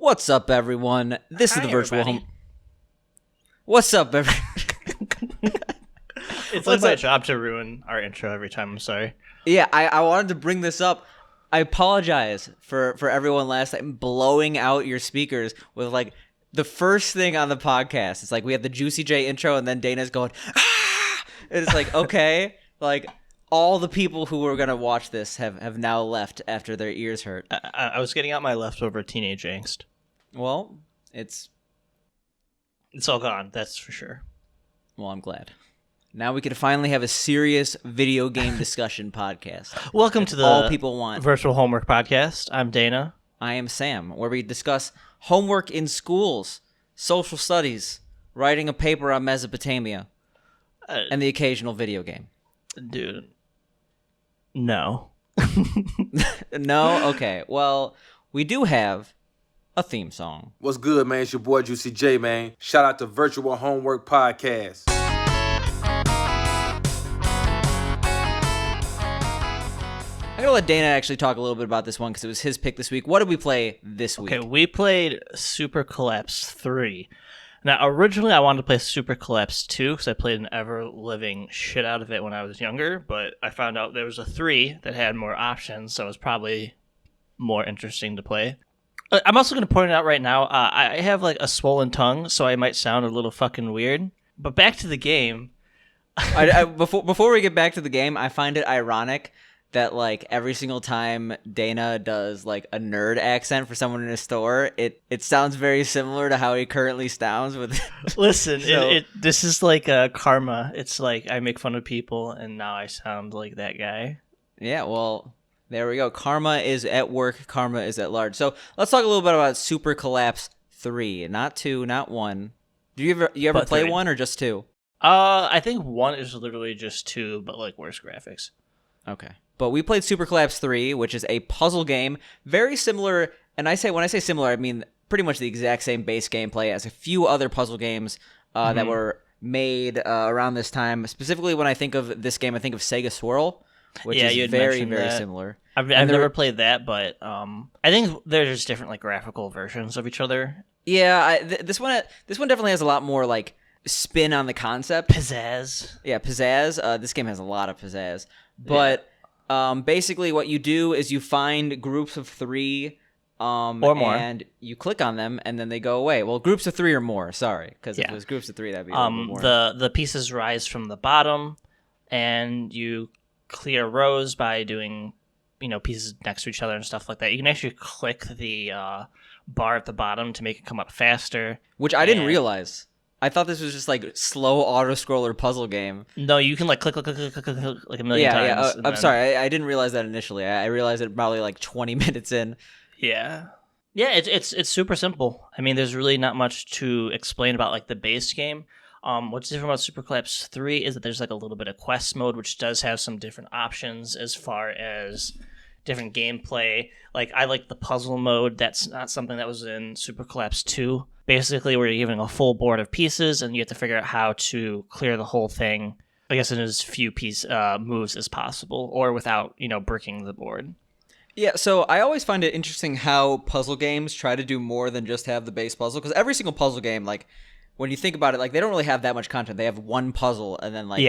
What's up, everyone? This is the virtual everybody. home. What's up, everyone? It's like my job to ruin our intro every time. I'm sorry. Yeah, I wanted to bring this up. I apologize for everyone last time blowing out your speakers with like the first thing on the podcast. It's like we have the Juicy J intro, and then Dana's going, ah! And it's like, okay, like all the people who were gonna watch this have now left after their ears hurt. I was getting out my leftover teenage angst. Well, it's all gone. That's for sure. Well, I'm glad. Now we can finally have a serious video game discussion podcast. Welcome to the all people want. Virtual Homework Podcast. I'm Dana. I am Sam, where we discuss homework in schools, social studies, writing a paper on Mesopotamia, and the occasional video game. Dude. No. No? Okay. Well, we do have a theme song. What's good, man? It's your boy Juicy J, man. Shout out to Virtual Homework Podcast. I'm going to let Dana actually talk a little bit about this one because it was his pick this week. What did we play this week? Okay, we played Super Collapse 3. Now, originally I wanted to play Super Collapse 2 because I played an ever-living shit out of it when I was younger, but I found out there was a 3 that had more options, so it was probably more interesting to play. I'm also going to point it out right now, I have like a swollen tongue, so I might sound a little fucking weird. But back to the game. Before we get back to the game, I find it ironic that like every single time Dana does like a nerd accent for someone in a store, it sounds very similar to how he currently sounds with. Listen, this is like karma. It's like I make fun of people, and now I sound like that guy. Yeah, well, there we go. Karma is at work. Karma is at large. So let's talk a little bit about Super Collapse 3, not 2, not 1. Do you ever play 3. 1 or just 2? I think 1 is literally just 2, but like worse graphics. Okay. But we played Super Collapse 3, which is a puzzle game, very similar, and when I say similar, I mean pretty much the exact same base gameplay as a few other puzzle games that were made around this time. Specifically, when I think of this game, I think of Sega Swirl, which is very, very similar. I've never played that, but I think they're just different like graphical versions of each other. Yeah, this one definitely has a lot more like spin on the concept. Pizzazz. Yeah, pizzazz. This game has a lot of pizzazz, but. Yeah. Basically what you do is you find groups of 3 or more, and you click on them and then they go away. Well, groups of 3 or more, sorry, because if it was groups of 3 that'd be a little bit more. The pieces rise from the bottom and you clear rows by doing pieces next to each other and stuff like that. You can actually click the bar at the bottom to make it come up faster, which I didn't realize. I thought this was just like slow auto-scroller puzzle game. No, you can like click like a million times. Yeah. I'm sorry, I didn't realize that initially. I realized it probably like 20 minutes in. Yeah, it's super simple. I mean, there's really not much to explain about like the base game. What's different about Super Collapse 3 is that there's like a little bit of quest mode, which does have some different options as far as different gameplay. Like I like the puzzle mode. That's not something that was in Super Collapse 2. Basically, where you're given a full board of pieces, and you have to figure out how to clear the whole thing, I guess, in as few moves as possible, or without, bricking the board. Yeah, so I always find it interesting how puzzle games try to do more than just have the base puzzle, because every single puzzle game, like, when you think about it, like, they don't really have that much content. They have one puzzle, and then, like,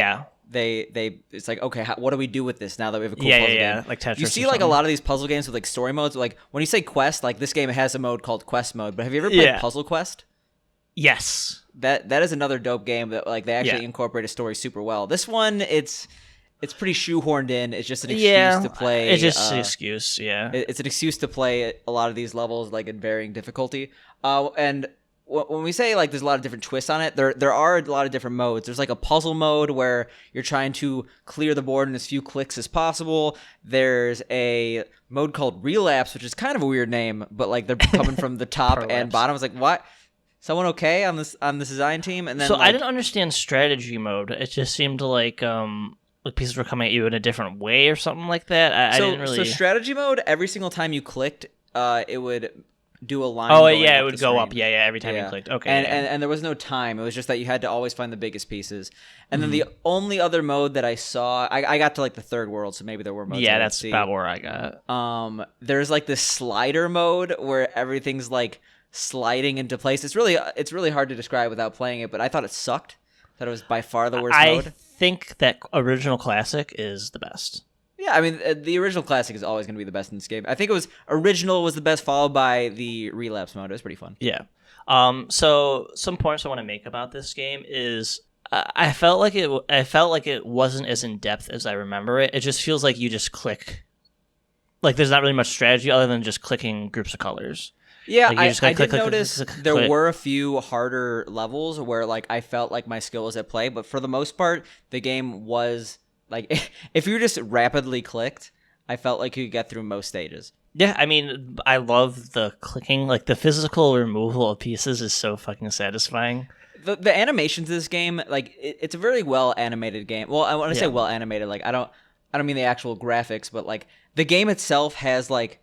it's like, okay, what do we do with this now that we have a cool puzzle game? Like Tetris. You see, like, a lot of these puzzle games with, like, story modes. Like, when you say quest, like, this game has a mode called quest mode. But have you ever played Puzzle Quest? Yes. That is another dope game that, like, they actually incorporate a story super well. This one, it's pretty shoehorned in. It's just an excuse to play. It's just an excuse, yeah. It's an excuse to play a lot of these levels, like, in varying difficulty. And when we say like there's a lot of different twists on it, there are a lot of different modes. There's like a puzzle mode where you're trying to clear the board in as few clicks as possible. There's a mode called Relapse, which is kind of a weird name, but like they're coming from the top and bottom. I was like, what? Someone okay on this design team? And then I didn't understand strategy mode. It just seemed like pieces were coming at you in a different way or something like that. I didn't really. So strategy mode, every single time you clicked, it would do a line. Oh going yeah, up it would the go screen. up. Yeah, every time you clicked. Okay, and there was no time. It was just that you had to always find the biggest pieces. And then the only other mode that I saw, I got to like the third world, so maybe there were modes. Yeah, I didn't that's see. about where I got. There's like this slider mode where everything's like sliding into place. It's really hard to describe without playing it, but I thought it sucked. I thought it was by far the worst mode. I think that original classic is the best. Yeah, I mean, the original classic is always going to be the best in this game. I think it was original was the best, followed by the relapse mode. It was pretty fun. Yeah. So some points I want to make about this game is I felt like it wasn't as in depth as I remember it. It just feels like you just click. Like there's not really much strategy other than just clicking groups of colors. Yeah, like I did notice there were a few harder levels where like I felt like my skill was at play, but for the most part, the game was. Like, if you just rapidly clicked, I felt like you could get through most stages. Yeah, I mean, I love the clicking. Like, the physical removal of pieces is so fucking satisfying. The animations of this game, like, it's a very well animated game. Well, when I say well animated, like, I don't mean the actual graphics, but like the game itself has like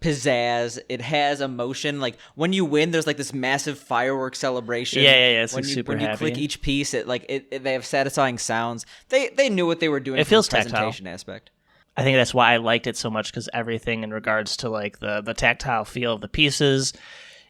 pizzazz. It has emotion. Like when you win, there's like this massive fireworks celebration. Yeah. It's when like you, super when you happy. click each piece, they have satisfying sounds. They knew what they were doing. It feels from the tactile. presentation aspect. I think that's why I liked it so much, because everything in regards to like the tactile feel of the pieces.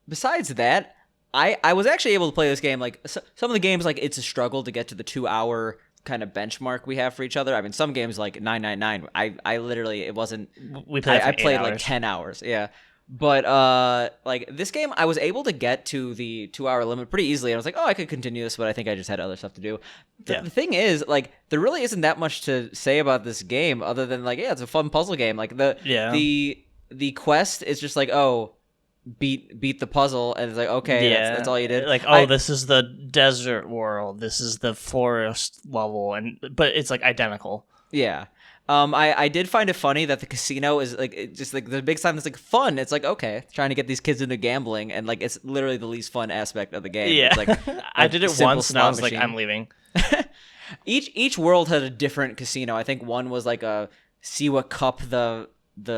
Besides that, I was actually able to play this game. Like some of the games, like it's a struggle to get to the 2-hour kind of benchmark we have for each other. I mean, some games like 999. I literally it wasn't. We played. I played 8 hours. like 10 hours. Yeah. But like this game, I was able to get to the 2-hour limit pretty easily. And I was like, oh, I could continue this, but I think I just had other stuff to do. The thing is, like, there really isn't that much to say about this game other than like, yeah, it's a fun puzzle game. Like the quest is just like, oh, beat the puzzle, and it's like, okay, that's all you did. Like, this is the desert world, this is the forest level, but it's like identical. Yeah. I did find it funny that the casino is like just like the big sign that's like fun. It's like, okay, trying to get these kids into gambling, and like it's literally the least fun aspect of the game. Yeah, it's like I did it once and I was like, I'm leaving. Each world had a different casino. I think one was like a see what cup the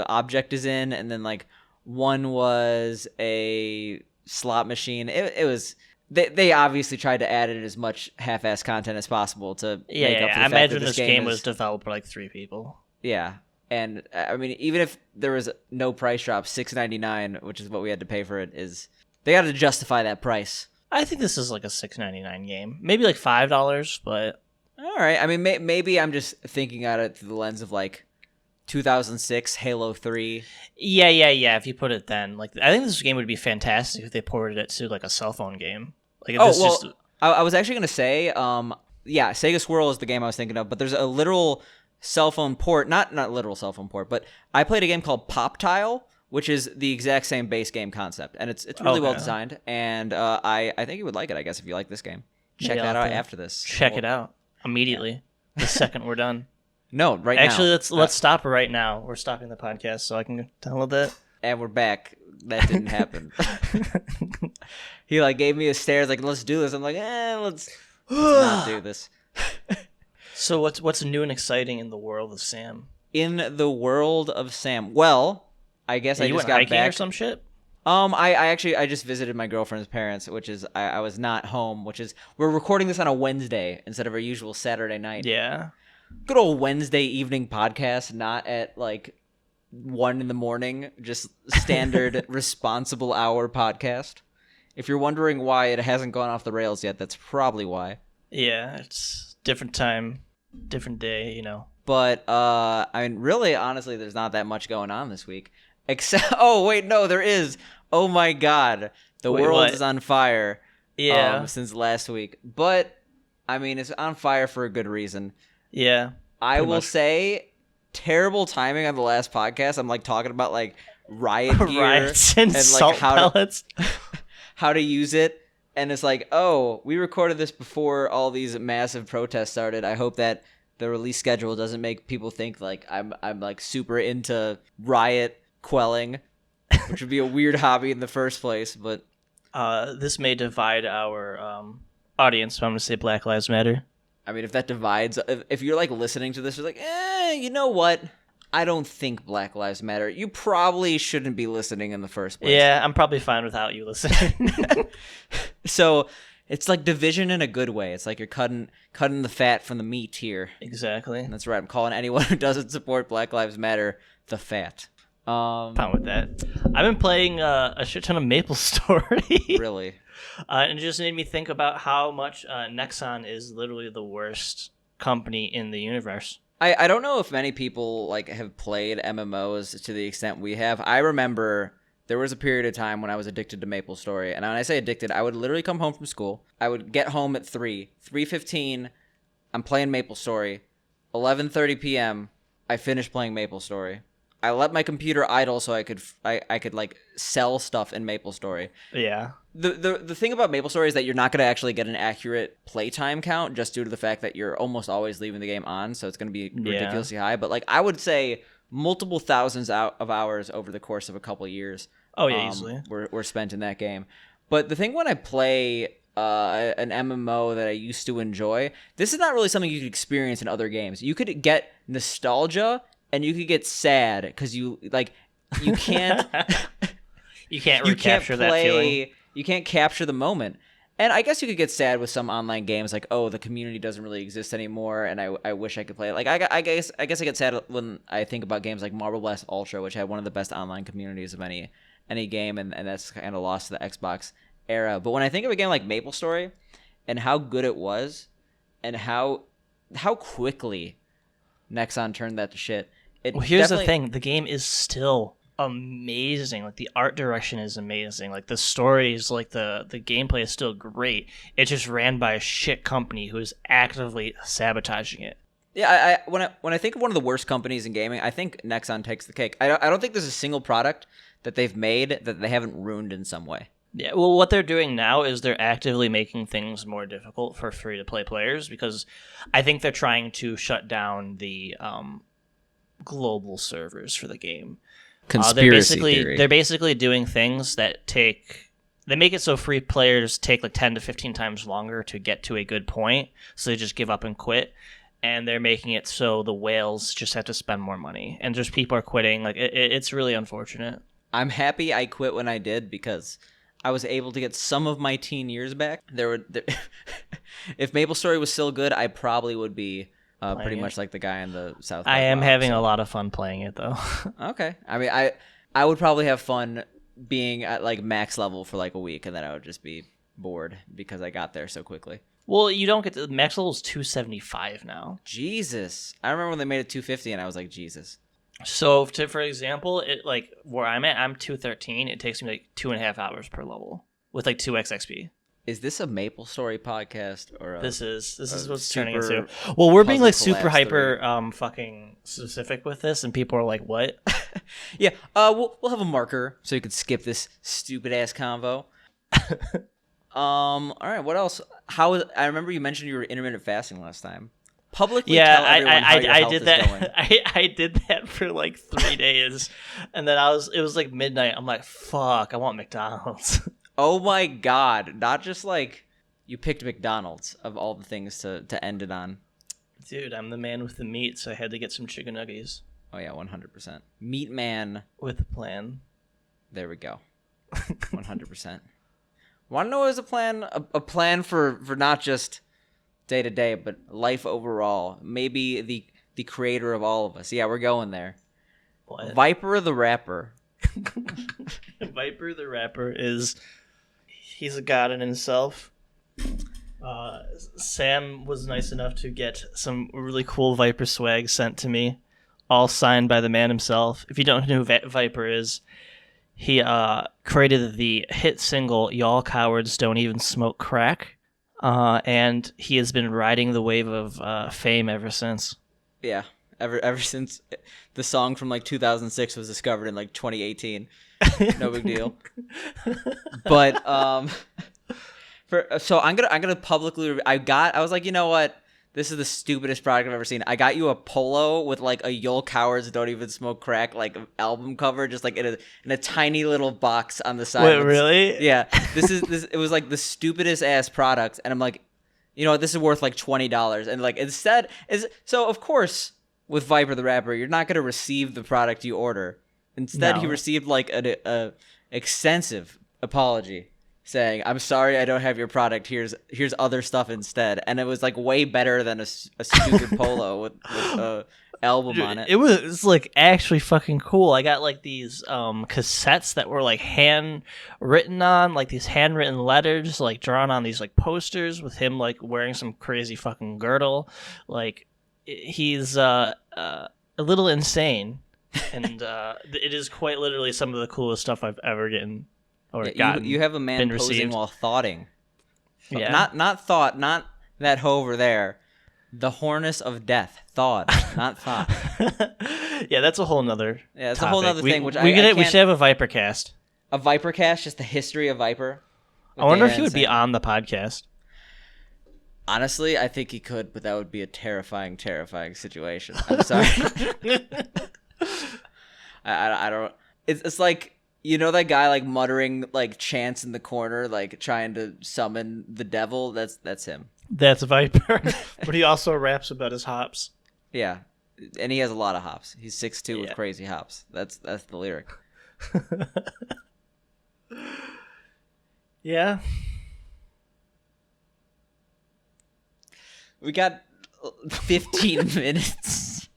object is in, and then like one was a slot machine. It was. They obviously tried to add in as much half-ass content as possible to make up for the I fact imagine that this game was developed by like 3 people. Yeah, and I mean, even if there was no price drop, $6.99, which is what we had to pay for it, they got to justify that price. I think this is like a $6.99 game, maybe like $5, but all right. I mean, maybe I'm just thinking at it through the lens of like 2006 Halo 3. Yeah. If you put it then, like, I think this game would be fantastic if they ported it to like a cell phone game. Like, I was actually gonna say, Sega Swirl is the game I was thinking of, but there's a literal cell phone port, not literal cell phone port, but I played a game called Pop Tile, which is the exact same base game concept, and it's really well designed, and I think you would like it. I guess if you like this game, check that out after this. Check it out immediately the second we're done. No, right now. Actually, let's stop it right now. We're stopping the podcast so I can download that. And we're back. That didn't happen. He like gave me a stare, like, let's do this. I'm like, let's not do this. So what's new and exciting in the world of Sam? In the world of Sam, well, I guess I just got hiking back or some shit. I just visited my girlfriend's parents, which is I was not home, which is we're recording this on a Wednesday instead of our usual Saturday night. Yeah. Good old Wednesday evening podcast, not at like 1 a.m, just standard responsible hour podcast. If you're wondering why it hasn't gone off the rails yet, that's probably why. Yeah, it's different time, different day, you know. But I mean, really, honestly, there's not that much going on this week. Except, oh wait, no, there is. Oh my God, the world is on fire. Yeah. Since last week, but I mean, it's on fire for a good reason. Yeah. I will say, terrible timing on the last podcast. I'm like talking about like riot gear riots and like salt pellets. How to use it, and it's like, oh, we recorded this before all these massive protests started. I hope that the release schedule doesn't make people think like I'm like super into riot quelling, which would be a weird hobby in the first place. But this may divide our audience, so I'm going to say Black Lives Matter. I mean, if that divides, if you're like listening to this, you're like, you know what? I don't think Black Lives Matter. You probably shouldn't be listening in the first place. Yeah, I'm probably fine without you listening. So it's like division in a good way. It's like you're cutting the fat from the meat here. Exactly. And that's right. I'm calling anyone who doesn't support Black Lives Matter the fat. Fine with that. I've been playing a shit ton of Maple Story. Really? And it just made me think about how much Nexon is literally the worst company in the universe. I don't know if many people like have played MMOs to the extent we have. I remember there was a period of time when I was addicted to Maple Story, and when I say addicted, I would literally come home from school. I would get home at 3:15. I'm playing Maple Story. 11:30 p.m. I finished playing Maple Story. I let my computer idle so I could like sell stuff in Maple Story. Yeah. The thing about Maple Story is that you're not going to actually get an accurate playtime count just due to the fact that you're almost always leaving the game on, so it's going to be ridiculously high. But like I would say multiple thousands of hours over the course of a couple of years. Oh yeah, easily. Were spent in that game. But the thing when I play an MMO that I used to enjoy, this is not really something you could experience in other games. You could get nostalgia and you could get sad because you can't you can't recapture that feeling. You can't capture the moment. And I guess you could get sad with some online games like, oh, the community doesn't really exist anymore, and I wish I could play it. Like I guess I get sad when I think about games like Marble Blast Ultra, which had one of the best online communities of any game, and that's kind of lost to the Xbox era. But when I think of a game like Maple Story and how good it was and how quickly Nexon turned that to shit. Well, here's the thing. The game is still amazing. Like, the art direction is amazing. Like, the stories, like, the gameplay is still great. It's just ran by a shit company who is actively sabotaging it. Yeah, when I think of one of the worst companies in gaming, I think Nexon takes the cake. I don't think there's a single product that they've made that they haven't ruined in some way. Yeah, well, what they're doing now is they're actively making things more difficult for free-to-play players because I think they're trying to shut down the global servers for the game. Conspiracy theory. They're basically doing things that they make it so free players take like 10 to 15 times longer to get to a good point, so they just give up and quit. And they're making it so the whales just have to spend more money, and just people are quitting. Like it's really unfortunate. I'm happy I quit when I did because I was able to get some of my teen years back. If Maple Story was still good, I probably would be pretty much like the guy in the South Park. I am having a lot of fun playing it though. Okay, I mean, I would probably have fun being at like max level for like a week, and then I would just be bored because I got there so quickly. Well, you don't get to max level is 275 now. Jesus, I remember when they made it 250, and I was like, Jesus. So, for example, it like where I'm at, I'm 213. It takes me like 2.5 hours per level with like 2x XP. Is this a Maple Story podcast or this is what's turning into? Well, we're being like super hyper fucking specific with this, and people are like, "What?" Yeah, we'll have a marker so you could skip this stupid ass convo. All right, what else? I remember you mentioned you were intermittent fasting last time. Publicly tell everyone how your health did is that. going. I did that for like 3 days, and then it was like midnight. I'm like, fuck, I want McDonald's. Oh my god! Not just like you picked McDonald's of all the things to end it on. Dude, I'm the man with the meat, so I had to get some chicken nuggets. Oh yeah, 100%. Meat man with a plan. There we go. 100%. Want to know as a plan? A plan for not just day to day, but life overall. Maybe the creator of all of us. Yeah, we're going there. What? Viper the rapper. Viper the rapper he's a god in himself. Sam was nice enough to get some really cool Viper swag sent to me, all signed by the man himself. If you don't know who Viper is, he created the hit single "Y'all Cowards Don't Even Smoke Crack," and he has been riding the wave of fame ever since. Yeah, ever since the song from like 2006 was discovered in like 2018. No big deal. But so I'm gonna publicly. I was like, you know what? This is the stupidest product I've ever seen. I got you a polo with like a "Y'all Cowards Don't Even Smoke Crack" like album cover, just like in a tiny little box on the side. Wait, really? Yeah. This. It was like the stupidest ass product, and I'm like, you know what? This is worth like $20, and like instead is so of course with Viper the rapper, you're not gonna receive the product you order. Instead, he No. received like a extensive apology saying, "I'm sorry, I don't have your product. Here's other stuff instead." And it was like way better than a stupid polo with a album on it. It was like actually fucking cool. I got like these cassettes that were like handwritten on, like these handwritten letters, like drawn on these like posters with him like wearing some crazy fucking girdle. Like he's a little insane, and it is quite literally some of the coolest stuff I've ever gotten. Or gotten, you have a man been posing received. while thoughting. Yeah. Not thought, not that hoe over there. The hornus of death. Thawed, not thought. Yeah, that's a whole nother. Yeah, it's topic. a whole nother thing. Which we can't, should have a Vipercast. a Vipercast, just the history of Viper. I wonder if he would be on the podcast. Honestly, I think he could, but that would be a terrifying, terrifying situation. I'm sorry. I don't. It's like, you know that guy like muttering like chants in the corner, like trying to summon the devil. That's him. That's Viper, but he also raps about his hops. Yeah, and he has a lot of hops. He's 6'2" with Yeah. crazy hops. That's the lyric. Yeah. We got 15 minutes.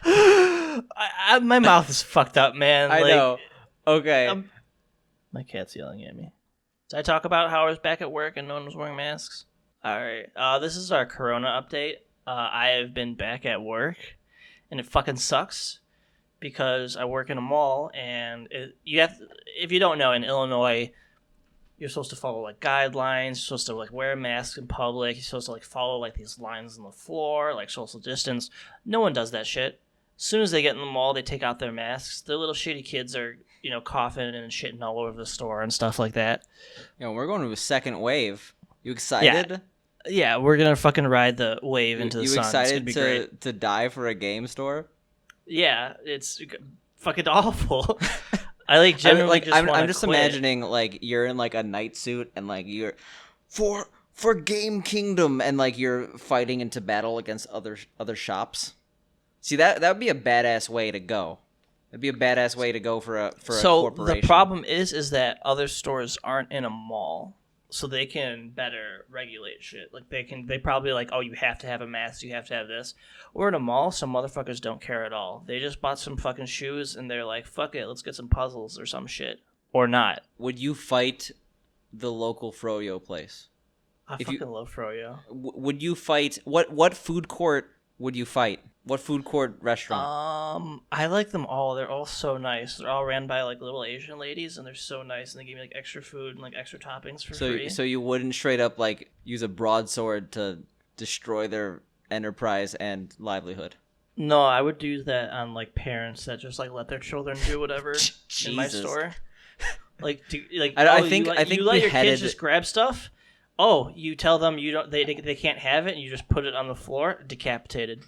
My mouth is fucked up, man. I know. Okay. My cat's yelling at me. Did I talk about how I was back at work and no one was wearing masks? All right. This is our Corona update. I have been back at work, and it fucking sucks because I work in a mall, and if you don't know, in Illinois, you're supposed to follow like guidelines. You're supposed to like wear a mask in public. You're supposed to like follow like these lines on the floor, like social distance. No one does that shit. As soon as they get in the mall, they take out their masks. The little shitty kids are, coughing and shitting all over the store and stuff like that. We're going to a second wave. You excited? Yeah, we're gonna fucking ride the wave into the You sun. It's gonna excited be great. to die for a game store? Yeah, it's fucking awful. I like genuinely I'm just quit. imagining like you're in like a night suit and like you're for Game Kingdom and like you're fighting into battle against other shops. See, that would be a badass way to go. It'd be a badass way to go for a corporation. So the problem is that other stores aren't in a mall, so they can better regulate shit. Like they probably like, oh, you have to have a mask, you have to have this. We're in a mall, some motherfuckers don't care at all. They just bought some fucking shoes and they're like, fuck it, let's get some puzzles or some shit. Or not. Would you fight the local froyo place? I fucking love froyo. Would you fight what food court would you fight? What food court restaurant? I like them all. They're all so nice. They're all ran by like little Asian ladies, and they're so nice. And they give me like extra food and like extra toppings for free. So you wouldn't straight up like use a broadsword to destroy their enterprise and livelihood? No, I would do that on like parents that just like let their children do whatever in my Jesus. store. Like, I think you let your beheaded- kids just grab stuff. Oh, you tell them you don't. They can't have it, and you just put it on the floor, decapitated.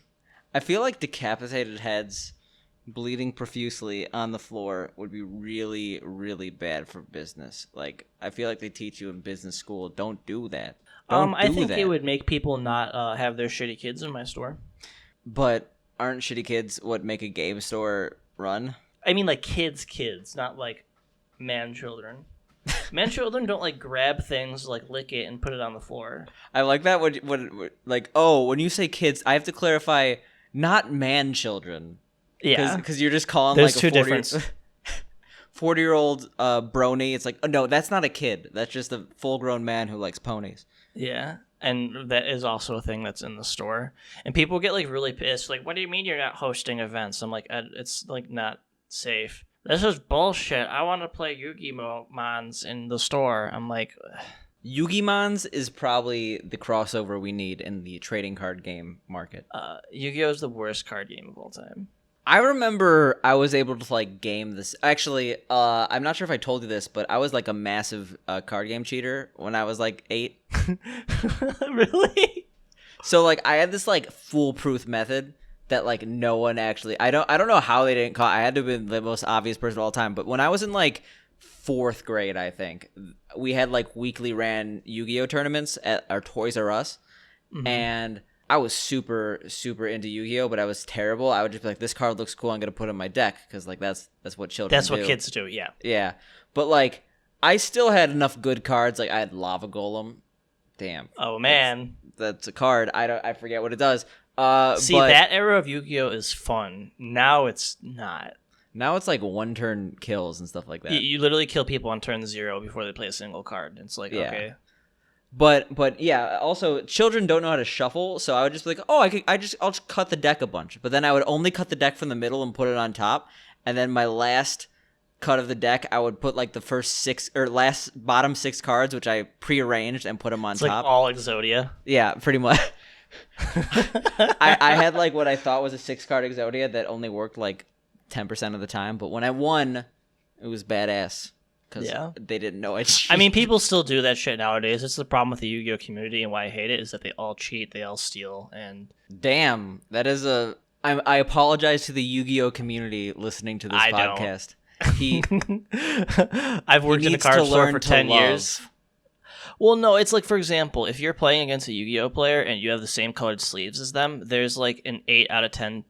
I feel like decapitated heads bleeding profusely on the floor would be really, really bad for business. Like, I feel like they teach you in business school, don't do that. I think it would make people not have their shitty kids in my store. But aren't shitty kids what make a game store run? I mean, like kids, not like man children. Man children don't like grab things, like lick it and put it on the floor. I like that when like, oh, when you say kids, I have to clarify, not man children. Yeah, because you're just calling there's like two a difference. 40-year-old brony. It's like, oh no, that's not a kid. That's just a full-grown man who likes ponies. Yeah, and that is also a thing that's in the store. And people get like really pissed. Like, what do you mean you're not hosting events? I'm like, it's like not safe. This is bullshit. I want to play Yu-Gi-Oh! Mons in the store. I'm like, Yu-Gi-Mons is probably the crossover we need in the trading card game market. Yu-Gi-Oh! Is the worst card game of all time. I remember I was able to like game this. Actually, I'm not sure if I told you this, but I was like a massive card game cheater when I was like 8. Really? So like I had this like foolproof method that like no one actually. I don't know how they didn't call. I had to have been the most obvious person of all time. But when I was in like 4th grade, I think we had like weekly ran Yu-Gi-Oh tournaments at our Toys R Us, and I was super into Yu-Gi-Oh, but I was terrible. I would just be like, this card looks cool, I'm gonna put it in my deck, because like that's what children That's do. what kids do. Yeah. Yeah, but like I still had enough good cards. Like I had Lava Golem. Damn. Oh man, that's a card. I forget what it does. See, but that era of Yu-Gi-Oh is fun. Now it's not. now it's like one turn kills and stuff like that. You literally kill people on turn 0 before they play a single card. It's like, Yeah. okay. But yeah, also children don't know how to shuffle, so I would just be like, oh, I'll just cut the deck a bunch. But then I would only cut the deck from the middle and put it on top, and then my last cut of the deck, I would put like the first 6 or bottom 6 cards, which I prearranged and put them on It's top. like all Exodia. Yeah, pretty much. I had like what I thought was a 6-card Exodia that only worked like 10% of the time, but when I won, it was badass. Because they didn't know it. I mean, people still do that shit nowadays. It's the problem with the Yu-Gi-Oh community, and why I hate it is that they all cheat, they all steal, and damn, that is I apologize to the Yu-Gi-Oh community listening to this podcast. I've worked in a card store for 10 years. Love. Well, no, it's like, for example, if you're playing against a Yu-Gi-Oh player and you have the same colored sleeves as them, there's like an 8 out of 10%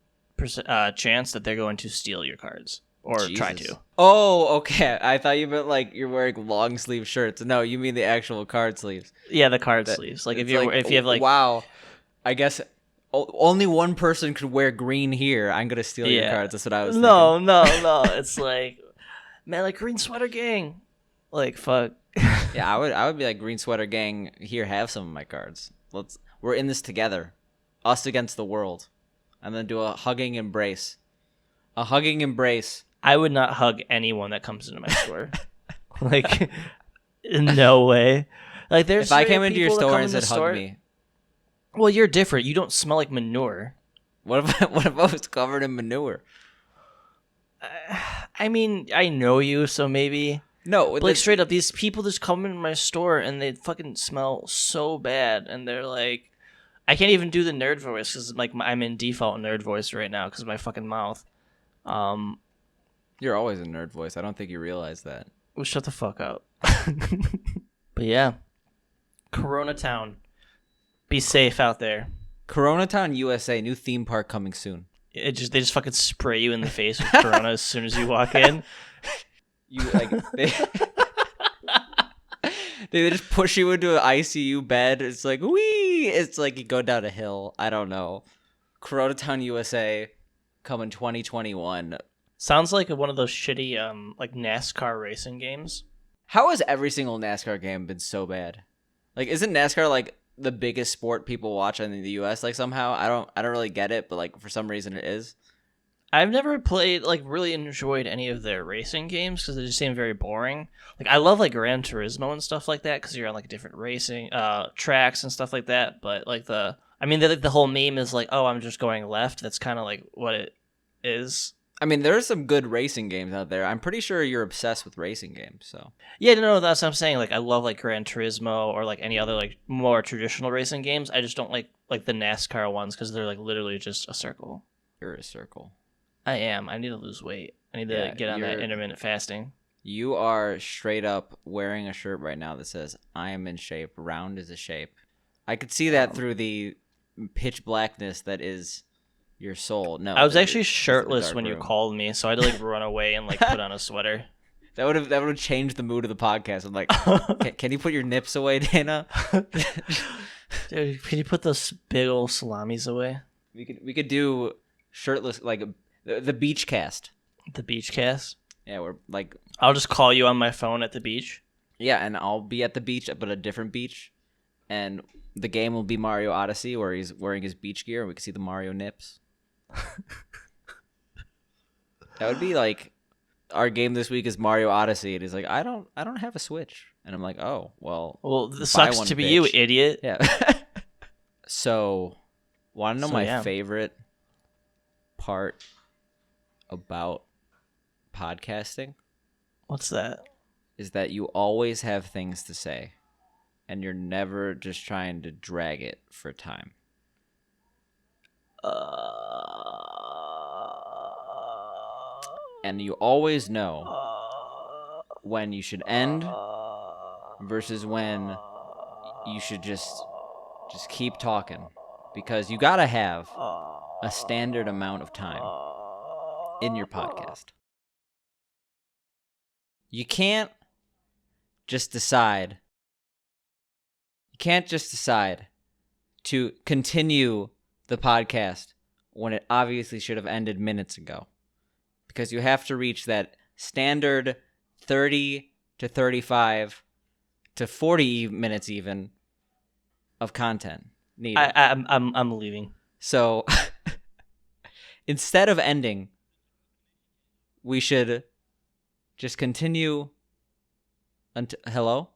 chance that they're going to steal your cards. Or Jesus. try to. Oh, okay. I thought you meant like you're wearing long sleeve shirts. No, you mean the actual card sleeves. Yeah, the card sleeves. Like if you have like, wow, I guess only one person could wear green here. I'm gonna steal your cards. That's what I was thinking. No. It's like, man, like green sweater gang. Like fuck. Yeah, I would be like, green sweater gang. Here, have some of my cards. We're in this together, us against the world, and then do a hugging embrace. A hugging embrace. I would not hug anyone that comes into my store. Like, no way. Like, there's if I came into your store and said hug me. Well, you're different. You don't smell like manure. What if I was covered in manure? I mean, I know you, so maybe. No, but like straight up, these people just come into my store and they fucking smell so bad, and they're like, I can't even do the nerd voice because like I'm in default nerd voice right now because of my fucking mouth. You're always a nerd voice. I don't think you realize that. Well, shut the fuck up. But yeah, Corona Town. Be safe out there. Corona Town, USA, new theme park coming soon. They just fucking spray you in the face with Corona as soon as you walk in. You like they just push you into an ICU bed. It's like wee. It's like you go down a hill. I don't know. Corona Town, USA, coming 2021. Sounds like one of those shitty like NASCAR racing games. How has every single NASCAR game been so bad? Like, isn't NASCAR like the biggest sport people watch in the US? Like somehow I don't really get it, but like for some reason it is. I've never played like really enjoyed any of their racing games because they just seem very boring. Like I love like Gran Turismo and stuff like that because you're on like different racing tracks and stuff like that. But like the whole meme is like, oh, I'm just going left. That's kind of like what it is. I mean, there are some good racing games out there. I'm pretty sure you're obsessed with racing games, so. Yeah, no, that's what I'm saying. Like, I love, like, Gran Turismo or, like, any other, like, more traditional racing games. I just don't like the NASCAR ones because they're, like, literally just a circle. You're a circle. I am. I need to lose weight. I need to get on that intermittent fasting. You are straight up wearing a shirt right now that says, I am in shape. Round is a shape. I could see that through the pitch blackness that is... your soul. No, I was actually shirtless when you called me, so I had to like run away and like put on a sweater. That would have changed the mood of the podcast. I'm like, can you put your nips away, Dana? Dude, can you put those big old salamis away? We could do shirtless, like the beach cast. The beach cast. Yeah, we're like. I'll just call you on my phone at the beach. Yeah, and I'll be at the beach, but a different beach, and the game will be Mario Odyssey, where he's wearing his beach gear, and we can see the Mario nips. That would be like our game this week is Mario Odyssey, and he's like, I don't have a Switch, and I'm like, oh well this sucks to be bitch. You idiot. Yeah. So want to know my favorite part about podcasting? What's that? Is that you always have things to say and you're never just trying to drag it for time. And you always know when you should end versus when you should just keep talking, because you gotta have a standard amount of time in your podcast. You can't just decide. You can't just decide to continue the podcast when it obviously should have ended minutes ago, because you have to reach that standard 30 to 35 to 40 minutes even of content needed. I'm leaving. So instead of ending, we should just continue until hello?